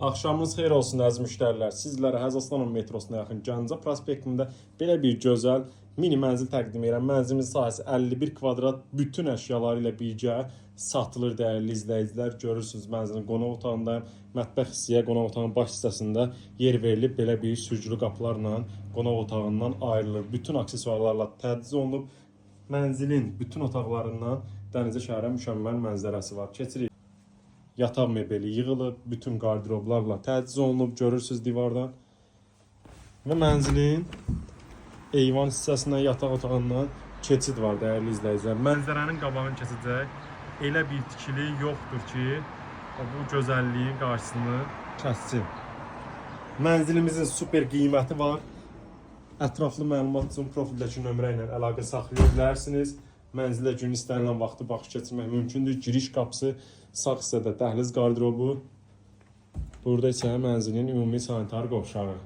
Axşamınız xeyir olsun əziz müştərilər. Sizlərə Həzaslanov metrosuna yaxın Gəncə prospektində belə bir gözəl mini mənzil təqdim edirəm. Mənzilimiz sahəsi 51 kvadrat, bütün əşyaları ilə birgə satılır dəyərli izləyicilər. Görürsünüz mənzilin qonaq otağındayım. Mətbəx hissəyə, qonaq otağının baş hissəsində yer verilib. Belə bir sürgülü qapılarla qonaq otağından ayrılır. Bütün aksesuarlarla təchiz olunub. Mənzilin bütün otaqlarından dənizə şəhərə mükəmməl mənzərəsi var. Keçirik. Yataq mebeli yığılıb, bütün qardıroblarla təchiz olunub, görürsünüz divardan. Və mənzilin eyvan hissəsindən, yataq otağından keçid var dəyərli izləyicilər. Mənzərənin qabağını keçəcək elə bir tikili yoxdur ki, bu gözəlliyin qarşısını kəssin. Mənzilimizin super qiyməti var. Ətraflı məlumat üçün profildəki nömrə ilə əlaqə saxlaya bilərsiniz. Mənzilə gün istənilən vaxtı baxış keçirmək mümkündür. Giriş qapısı sağ hissədə dəhliz qardırobu. Burada isə mənzilin ümumi sanitar qovşağı.